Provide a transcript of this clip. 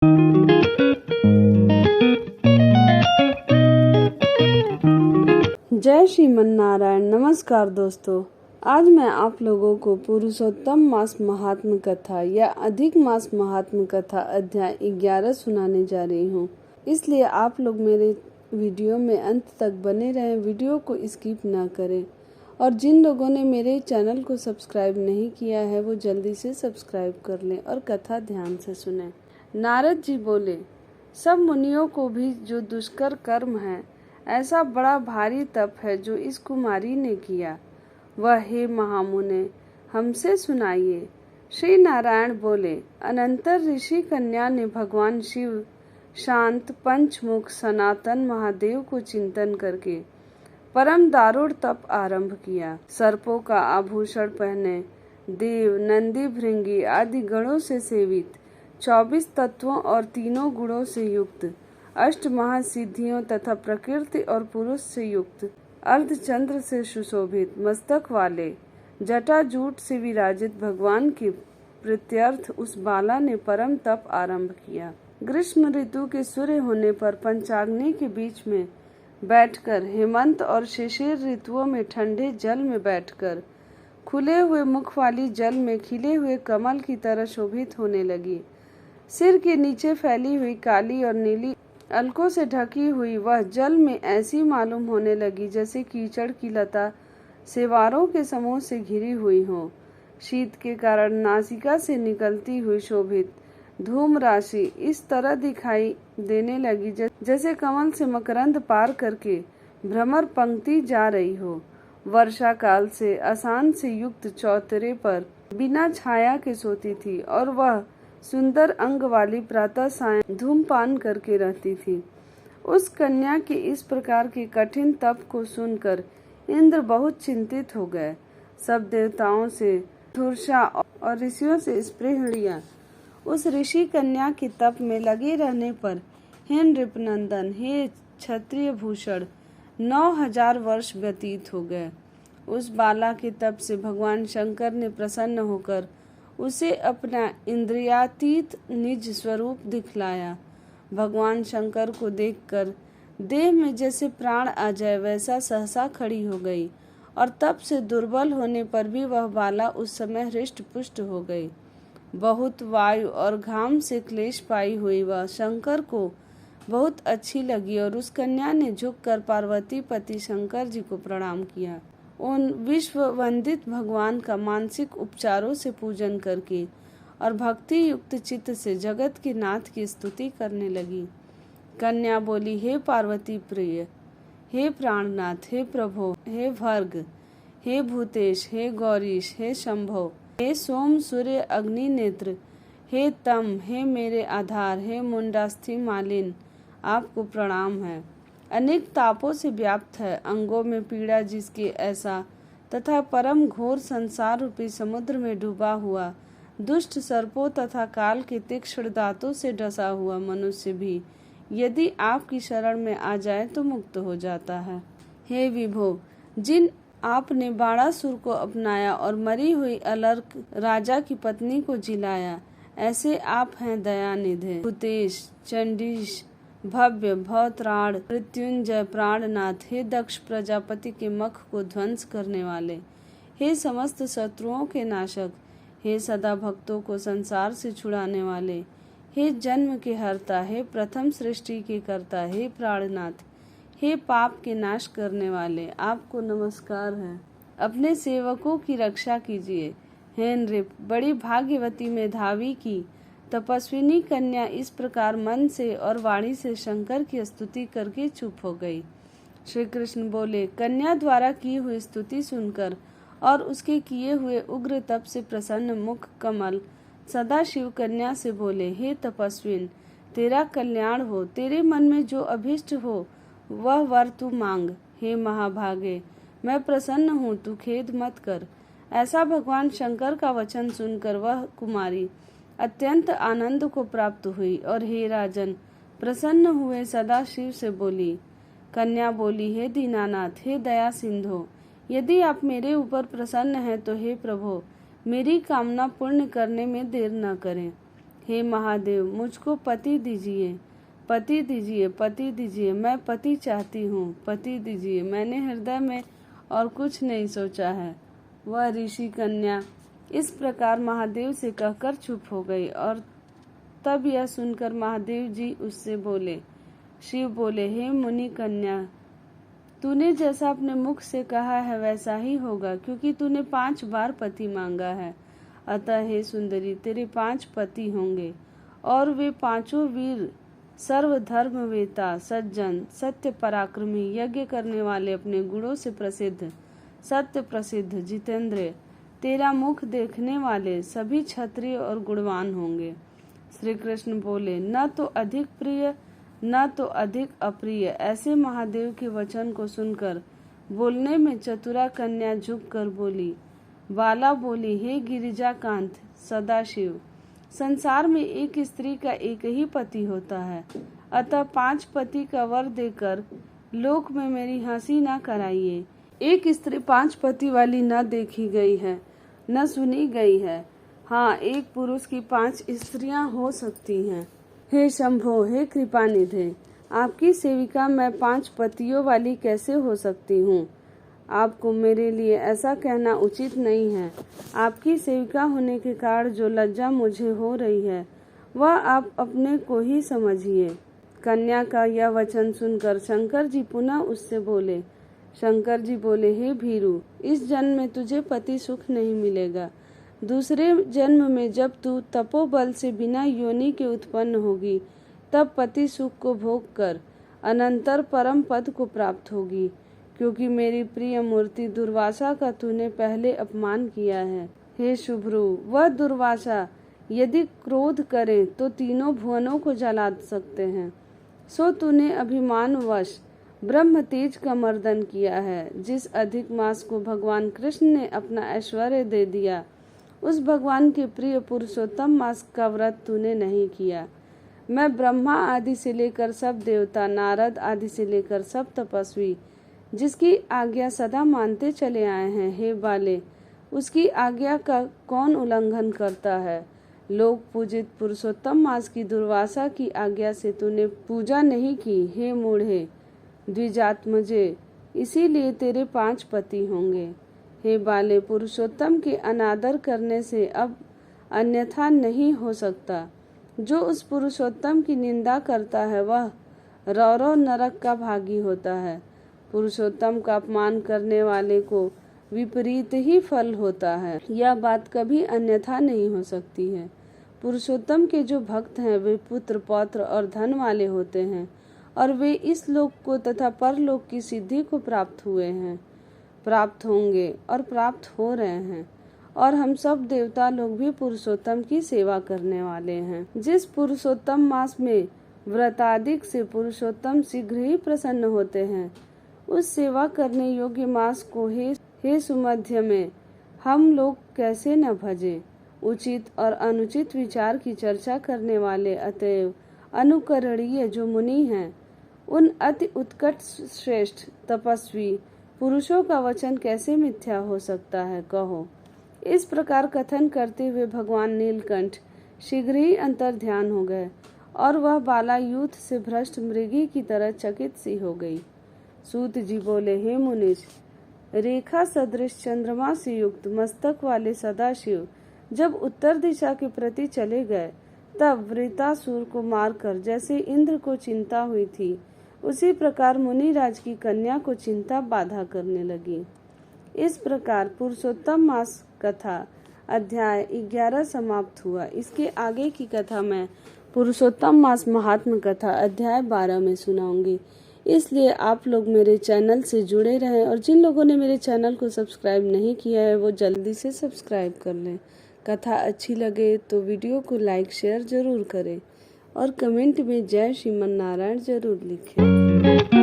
जय श्रीमन नारायण। नमस्कार दोस्तों, आज मैं आप लोगों को पुरुषोत्तम मास महात्म कथा या अधिक मास महात्म कथा अध्याय 11 सुनाने जा रही हूँ। इसलिए आप लोग मेरे वीडियो में अंत तक बने रहें, वीडियो को स्किप ना करें। और जिन लोगों ने मेरे चैनल को सब्सक्राइब नहीं किया है वो जल्दी से सब्सक्राइब कर लें और कथा ध्यान से सुनें। नारद जी बोले, सब मुनियों को भी जो दुष्कर कर्म है, ऐसा बड़ा भारी तप है जो इस कुमारी ने किया, वह हे महामुने हमसे सुनाइए। श्री नारायण बोले, अनंतर ऋषि कन्या ने भगवान शिव, शांत, पंचमुख, सनातन महादेव को चिंतन करके परम दारुण तप आरंभ किया। सर्पों का आभूषण पहने, देव, नंदी, भृंगी आदि गणों से सेवित, 24 तत्वों और तीनों गुणों से युक्त, अष्ट महासिद्धियों तथा प्रकृति और पुरुष से युक्त, अर्धचंद्र से सुशोभित मस्तक वाले, जटाजूट से विराजित भगवान के प्रीत्यर्थ उस बाला ने परम तप आरंभ किया। ग्रीष्म ऋतु के सूर्य होने पर पंचाग्नि के बीच में बैठकर, हेमंत और शिशिर ऋतुओं में ठंडे जल में बैठकर, खुले हुए मुख वाली जल में खिले हुए कमल की तरह शोभित होने लगी। सिर के नीचे फैली हुई काली और नीली अलकों से ढकी हुई वह जल में ऐसी मालूम होने लगी जैसे कीचड़ की लता सेवारों के समूह से घिरी हुई हो। शीत के कारण नासिका से निकलती हुई शोभित धूम राशि इस तरह दिखाई देने लगी जैसे कमल से मकरंद पार करके भ्रमर पंक्ति जा रही हो। वर्षा काल से आसान से युक्त चौतरे पर बिना छाया के सोती थी और वह सुंदर अंग वाली प्रातः सायं धूमपान करके रहती थी। उस कन्या के इस प्रकार के कठिन तप को सुनकर इंद्र बहुत चिंतित हो गए। सब देवताओं से धूर्षा और ऋषियों से स्पृहणियां उस ऋषि कन्या के तप में लगे रहने पर, हे नृपनंदन, हे क्षत्रिय भूषण, 9000 वर्ष व्यतीत हो गए। उस बाला के तप से भगवान शंकर ने प्रसन्न होकर उसे अपना इंद्रियातीत निज स्वरूप दिखलाया। भगवान शंकर को देखकर देह में जैसे प्राण आ जाए वैसा सहसा खड़ी हो गई और तप से दुर्बल होने पर भी वह बाला उस समय हृष्ट पुष्ट हो गई। बहुत वायु और घाम से क्लेश पाई हुई वह शंकर को बहुत अच्छी लगी और उस कन्या ने झुककर पार्वती पति शंकर जी को प्रणाम किया। उन विश्व वंदित भगवान का मानसिक उपचारों से पूजन करके और भक्ति युक्त चित्त से जगत के नाथ की स्तुति करने लगी। कन्या बोली, हे पार्वती प्रिय, हे प्राणनाथ, हे प्रभो, हे भर्ग, हे भूतेश, हे गौरीश, हे शंभो, हे सोम सूर्य अग्नि नेत्र, हे तम, हे मेरे आधार, हे मुंडास्थि मालिन, आपको प्रणाम है। अनेक तापों से व्याप्त है, अंगों में पीड़ा जिसके ऐसा तथा परम घोर संसार रूपी समुद्र में डूबा हुआ, दुष्ट सर्पों तथा काल के तीक्ष्ण दांतों से डसा हुआ मनुष्य भी यदि आपकी शरण में आ जाए तो मुक्त हो जाता है। हे विभो, जिन आपने बाणासुर को अपनाया और मरी हुई अलर्क राजा की पत्नी को जिलाया, ऐसे आप हैं दयानिधे, भूतेश, चंडीश, भव्य, भवत्राण, मृत्युंजय, प्राणनाथ, हे दक्ष प्रजापति के मख को ध्वंस करने वाले, हे समस्त शत्रुओं के नाशक, हे सदा भक्तों को संसार से छुड़ाने वाले, हे जन्म के हर्ता, हे प्रथम सृष्टि के कर्ता, हे प्राणनाथ, हे पाप के नाश करने वाले, आपको नमस्कार है। अपने सेवकों की रक्षा कीजिए। हे नृप, बड़ी भाग्यवती मेधावी की तपस्विनी कन्या इस प्रकार मन से और वाणी से शंकर की स्तुति करके चुप हो गई। श्री कृष्ण बोले, कन्या द्वारा की हुई स्तुति सुनकर और उसके किए हुए उग्र तप से प्रसन्न मुख कमल सदा शिव कन्या से बोले, हे तपस्विन, तेरा कल्याण हो, तेरे मन में जो अभिष्ट हो वह वर तू मांग। हे महाभागे, मैं प्रसन्न हूँ, तू खेद मत कर। ऐसा भगवान शंकर का वचन सुनकर वह कुमारी अत्यंत आनंद को प्राप्त हुई और हे राजन, प्रसन्न हुए सदा शिव से बोली। कन्या बोली, हे दीनानाथ, हे दया सिंधो, यदि आप मेरे ऊपर प्रसन्न हैं तो हे प्रभु, मेरी कामना पूर्ण करने में देर न करें। हे महादेव, मुझको पति दीजिए, पति दीजिए, पति दीजिए, मैं पति चाहती हूँ, पति दीजिए। मैंने हृदय में और कुछ नहीं सोचा है। वह ऋषि कन्या इस प्रकार महादेव से कहकर चुप हो गई और तब यह सुनकर महादेव जी उससे बोले। शिव बोले, हे मुनि कन्या, तूने जैसा अपने मुख से कहा है वैसा ही होगा, क्योंकि तूने 5 बार पति मांगा है। अतः हे सुंदरी, तेरे 5 पति होंगे और वे 5 वीर, सर्वधर्मवेता, सज्जन, सत्य पराक्रमी, यज्ञ करने वाले, अपने गुणों से प्रसिद्ध, सत्य प्रसिद्ध, जितेंद्र, तेरा मुख देखने वाले, सभी क्षत्रिय और गुणवान होंगे। श्री कृष्ण बोले, न तो अधिक प्रिय न तो अधिक अप्रिय। ऐसे महादेव के वचन को सुनकर बोलने में चतुरा कन्या झुक कर बोली। बाला बोली, हे गिरिजाकांत सदाशिव, संसार में एक स्त्री का एक ही पति होता है, अतः 5 पति का वर देकर लोक में मेरी हंसी न कराइए। एक स्त्री 5 पति वाली न देखी गई है, न सुनी गई है। हाँ, एक पुरुष की 5 स्त्रियां हो सकती हैं। हे शंभो, हे कृपानिधे, आपकी सेविका मैं 5 पतियों वाली कैसे हो सकती हूँ? आपको मेरे लिए ऐसा कहना उचित नहीं है। आपकी सेविका होने के कारण जो लज्जा मुझे हो रही है वह आप अपने को ही समझिए। कन्या का यह वचन सुनकर शंकर जी पुनः उससे बोले। शंकर जी बोले, हे भीरु, इस जन्म में तुझे पति सुख नहीं मिलेगा। दूसरे जन्म में जब तू तपोबल से बिना योनि के उत्पन्न होगी, तब पति सुख को भोग कर अनंतर परम पद को प्राप्त होगी, क्योंकि मेरी प्रिय मूर्ति दुर्वासा का तूने पहले अपमान किया है। हे शुभ्रु, वह दुर्वासा यदि क्रोध करे तो तीनों भुवनों को जला सकते हैं। सो तूने अभिमानवश ब्रह्म तेज का मर्दन किया है। जिस अधिक मास को भगवान कृष्ण ने अपना ऐश्वर्य दे दिया, उस भगवान के प्रिय पुरुषोत्तम मास का व्रत तूने नहीं किया। मैं ब्रह्मा आदि से लेकर सब देवता, नारद आदि से लेकर सब तपस्वी जिसकी आज्ञा सदा मानते चले आए हैं, हे बाले, उसकी आज्ञा का कौन उल्लंघन करता है? लोक पूजित पुरुषोत्तम मास की दुर्वासा की आज्ञा से तूने पूजा नहीं की। हे मूढ़े द्विजात्मजे, इसीलिए तेरे 5 पति होंगे। हे बाले, पुरुषोत्तम के अनादर करने से अब अन्यथा नहीं हो सकता। जो उस पुरुषोत्तम की निंदा करता है वह रौरव नरक का भागी होता है। पुरुषोत्तम का अपमान करने वाले को विपरीत ही फल होता है। यह बात कभी अन्यथा नहीं हो सकती है। पुरुषोत्तम के जो भक्त हैं वे पुत्र, पौत्र और धन वाले होते हैं और वे इस लोक को तथा परलोक की सिद्धि को प्राप्त हुए हैं, प्राप्त होंगे और प्राप्त हो रहे हैं। और हम सब देवता लोग भी पुरुषोत्तम की सेवा करने वाले हैं। जिस पुरुषोत्तम मास में व्रतादिक से पुरुषोत्तम शीघ्र ही प्रसन्न होते हैं, उस सेवा करने योग्य मास को हे सुमध्य में हम लोग कैसे न भजे। उचित और अनुचित विचार की चर्चा करने वाले अतएव अनुकरणीय जो मुनि हैं, उन अति उत्कट श्रेष्ठ तपस्वी पुरुषों का वचन कैसे मिथ्या हो सकता है, कहो। इस प्रकार कथन करते हुए भगवान नीलकंठ शीघ्र ही अंतर ध्यान हो गए और वह बाला यूथ से भ्रष्ट मृगी की तरह चकित सी हो गई। सूत जी बोले, हे मुनीश, रेखा सदृश चंद्रमा से युक्त मस्तक वाले सदाशिव जब उत्तर दिशा के प्रति चले गए, तब वृतासुर को मारकर जैसे इंद्र को चिंता हुई थी, उसी प्रकार मुनिराज की कन्या को चिंता बाधा करने लगी। इस प्रकार पुरुषोत्तम मास कथा अध्याय 11 समाप्त हुआ। इसके आगे की कथा मैं पुरुषोत्तम मास महात्म कथा अध्याय 12 में सुनाऊंगी। इसलिए आप लोग मेरे चैनल से जुड़े रहें और जिन लोगों ने मेरे चैनल को सब्सक्राइब नहीं किया है वो जल्दी से सब्सक्राइब कर लें। कथा अच्छी लगे तो वीडियो को लाइक शेयर जरूर करें और कमेंट में जय श्रीमन नारायण जरूर लिखें।